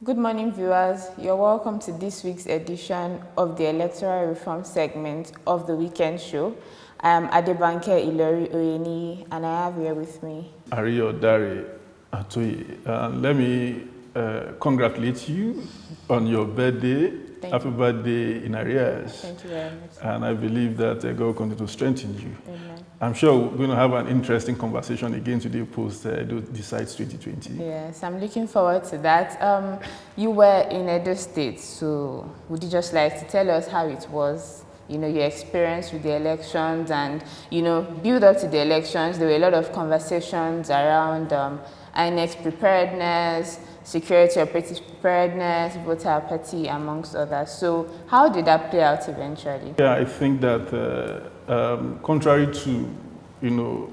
Good morning, viewers. You're welcome to this week's edition of the Electoral Reform segment of the Weekend Show. I am Adebanke, Ilori, Oyeniyi, and I have here with me Ariyo, let me congratulate you on your birthday. Happy birthday in arrears. Thank you very much. And I believe that God will continue to strengthen you. Amen. I'm sure we're going to have an interesting conversation again today post Edo Decides 2020. Yes, I'm looking forward to that. You were in Edo State, so would you just like to tell us how it was? You know, your experience with the elections and, build up to the elections. There were a lot of conversations around INEC's preparedness, security operative preparedness, voter apathy, amongst others. So how did that play out eventually? Yeah, I think that contrary to,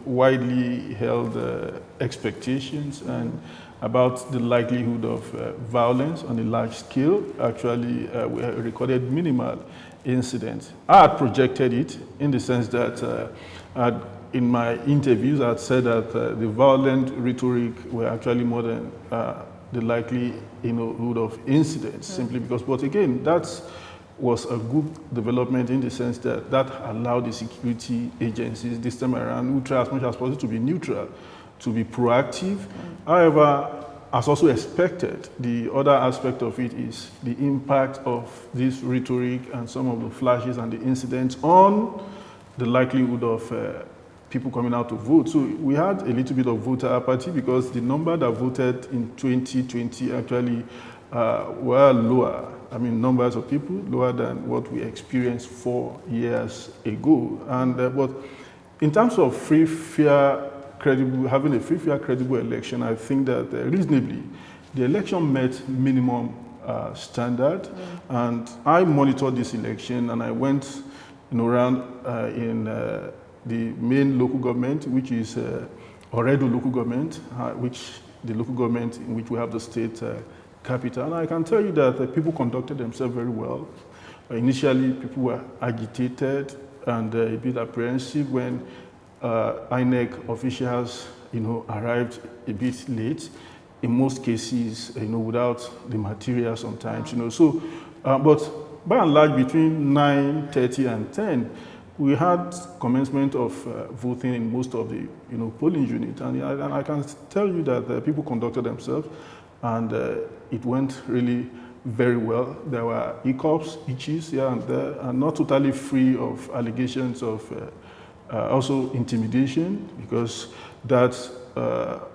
widely held expectations and about the likelihood of violence on a large scale, actually we recorded minimal incidents. I had projected it in the sense that in my interviews I had said that the violent rhetoric were actually more than the likelihood of incidents, simply because, but again, that was a good development in the sense that that allowed the security agencies this time around, who try as much as possible to be neutral, to be proactive. However, as also expected, the other aspect of it is the impact of this rhetoric and some of the flashes and the incidents on the likelihood of people coming out to vote. So we had a little bit of voter apathy because the number that voted in 2020 actually were lower. I mean, numbers of people lower than what we experienced 4 years ago. And but in terms of free, fair, credible, having a free, fair, credible election, I think that reasonably, the election met minimum standard. And I monitored this election, and I went around in the main local government, which is Ariyo local government, which the local government in which we have the state capital. And I can tell you that people conducted themselves very well. Initially, people were agitated and a bit apprehensive when INEC officials, arrived a bit late. In most cases, without the material sometimes, So, but by and large, between 9:30 and 10, we had commencement of voting in most of the, polling units, and I can tell you that people conducted themselves, and it went really very well. There were hiccups, hitches here and there, and not totally free of allegations of also intimidation, because that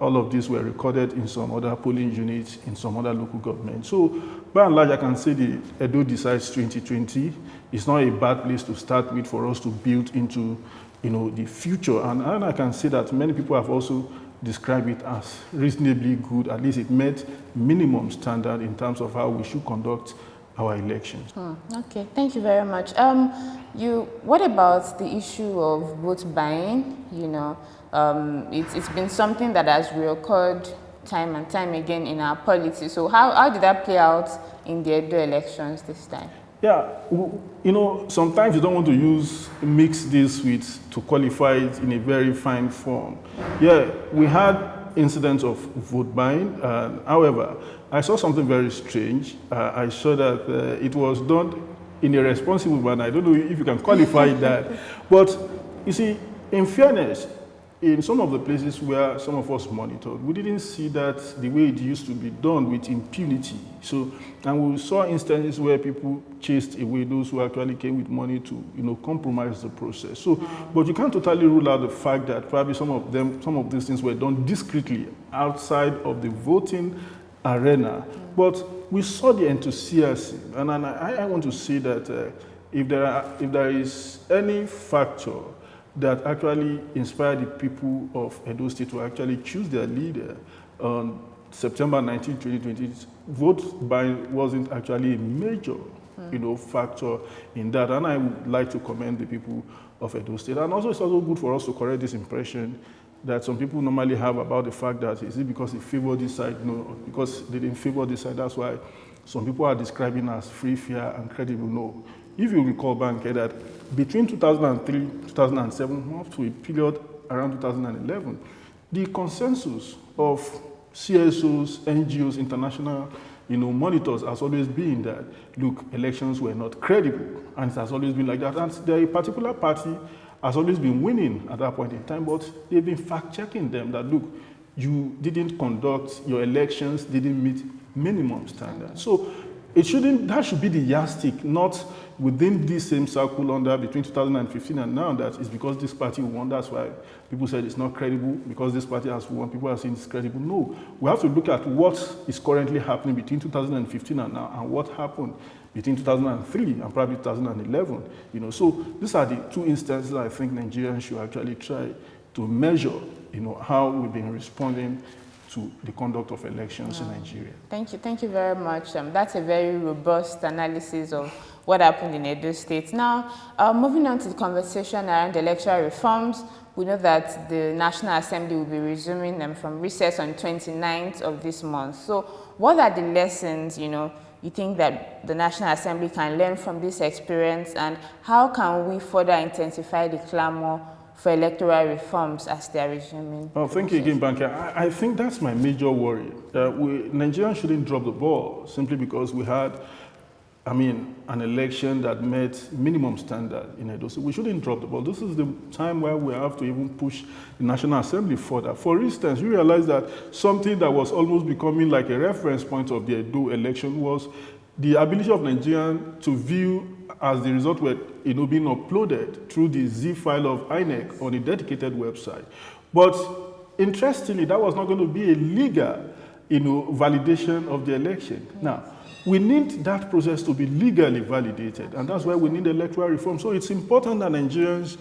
all of these were recorded in some other polling units in some other local governments. So by and large, I can say the Edo Decides 2020 is not a bad place to start with for us to build into the future. And I can say that many people have also described it as reasonably good. At least it met minimum standard in terms of how we should conduct our elections. Okay, thank you very much. What about the issue of vote buying? It's been something that has reoccurred time and time again in our policy. So how did that play out in the Edo elections this time? Yeah, sometimes you don't want to mix this to qualify it in a very fine form. Yeah, we had incidents of vote buying. However, I saw something very strange. I saw that it was done in a responsible manner. I don't know if you can qualify that. But you see, in fairness, in some of the places where some of us monitored, we didn't see that the way it used to be done with impunity. So, and we saw instances where people chased away those who actually came with money to, compromise the process. So, but you can't totally rule out the fact that probably some of these things were done discreetly outside of the voting arena. But we saw the enthusiasm, and I want to say that if there is any factor that actually inspired the people of Edo State to actually choose their leader on September 19, 2020, vote buying wasn't actually a major, factor in that. And I would like to commend the people of Edo State. And also, it's also good for us to correct this impression that some people normally have about the fact that is it because they favor this side? No, because they didn't favor this side. That's why some people are describing as free, fair, and credible. No. If you recall, Banke, that between 2003, 2007, up to a period around 2011, the consensus of CSOs, NGOs, international monitors has always been that, look, elections were not credible, and it has always been like that. And the particular party has always been winning at that point in time, but they've been fact-checking them that, look, you didn't conduct your elections, didn't meet minimum standards. So that should be the yardstick, not within this same circle under between 2015 and now, that is because this party won, that's why people said it's not credible, because this party has won, people are saying it's credible. No, we have to look at what is currently happening between 2015 and now, and what happened between 2003 and probably 2011. So these are the two instances I think Nigerians should actually try to measure, how we've been responding to the conduct of elections in Nigeria. Thank you very much. That's a very robust analysis of what happened in Edo State. Now, moving on to the conversation around electoral reforms, we know that the National Assembly will be resuming them from recess on 29th of this month. So what are the lessons, you think that the National Assembly can learn from this experience, and how can we further intensify the clamor for electoral reforms as they are resuming? Well, thank you again, Banker. I think that's my major worry. Nigerians shouldn't drop the ball simply because we had, an election that met minimum standard in Edo. So we shouldn't drop the ball. This is the time where we have to even push the National Assembly further. For instance, you realize that something that was almost becoming like a reference point of the Edo election was the ability of Nigerians to view as the result were being uploaded through the Z file of INEC on a dedicated website. But interestingly, that was not going to be a legal validation of the election. Yes. Now, we need that process to be legally validated, and that's why we need electoral reform. So it's important that Nigerians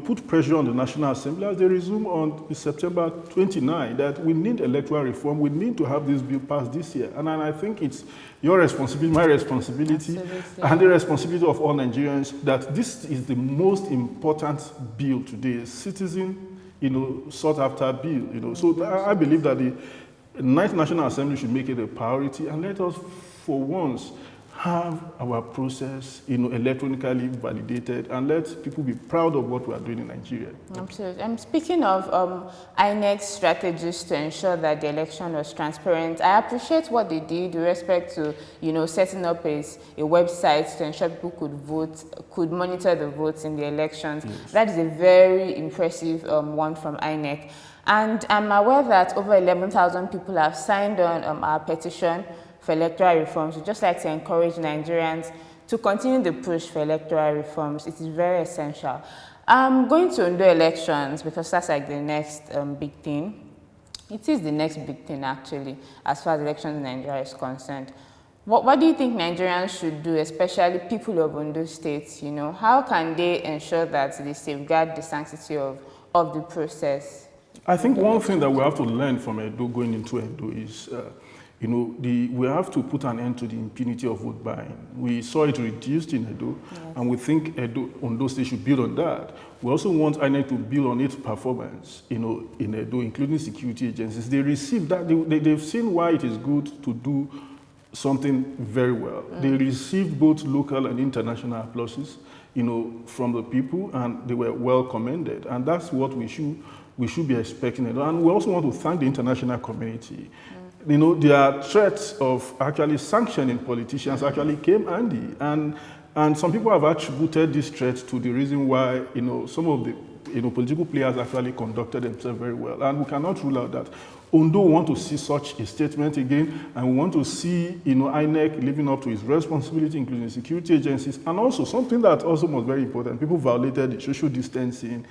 put pressure on the National Assembly as they resume on September 29, that we need electoral reform. We need to have this bill passed this year. And I think it's your responsibility, my responsibility, and the responsibility of all Nigerians that this is the most important bill today, a citizen, sought after bill. So I believe that the Ninth National Assembly should make it a priority, and let us, for once, have our process, electronically validated, and let people be proud of what we are doing in Nigeria. Absolutely. Speaking of INEC's strategies to ensure that the election was transparent, I appreciate what they did with respect to, setting up a website to ensure people could monitor the votes in the elections. Yes. That is a very impressive one from INEC. And I'm aware that over 11,000 people have signed on our petition for electoral reforms. We'd just like to encourage Nigerians to continue the push for electoral reforms. It is very essential. Going to Ondo elections, because that's like the next big thing. It is the next big thing, actually, as far as elections in Nigeria is concerned. What do you think Nigerians should do, especially people of Ondo State? How can they ensure that they safeguard the sanctity of the process? I think one thing that we have to learn from Edo going into Edo is we have to put an end to the impunity of vote buying. We saw it reduced in Edo, yes, and we think Ondo State should build on that. We also want INEC to build on its performance, in Edo, including security agencies. They received that, they've seen why it is good to do something very well. They received both local and international applauses, from the people, and they were well commended. And that's what we should be expecting. And we also want to thank the international community. Their threats of actually sanctioning politicians actually came handy. And some people have attributed this threat to the reason why, some of the, political players actually conducted themselves very well. And we cannot rule out that Ondo want to see such a statement again, and we want to see, INEC living up to its responsibility, including security agencies. And also, something that also was very important, people violated the social distancing,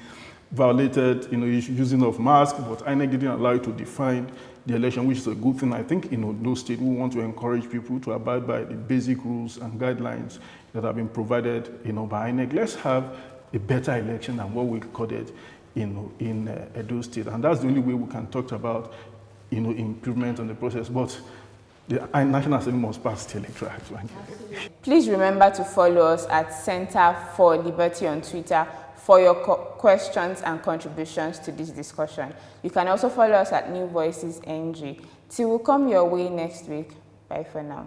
violated, using of masks, but INEC didn't allow it to define the election, which is a good thing. I think in Ondo State, we want to encourage people to abide by the basic rules and guidelines that have been provided, by INEC. Let's have a better election than what we recorded in Edo State, and that's the only way we can talk about, improvement on the process. But the National Assembly must pass the Electoral Act. Please remember to follow us at Center for Liberty on Twitter for your questions and contributions to this discussion. You can also follow us at New Voices NG. Till we come your way next week. Bye for now.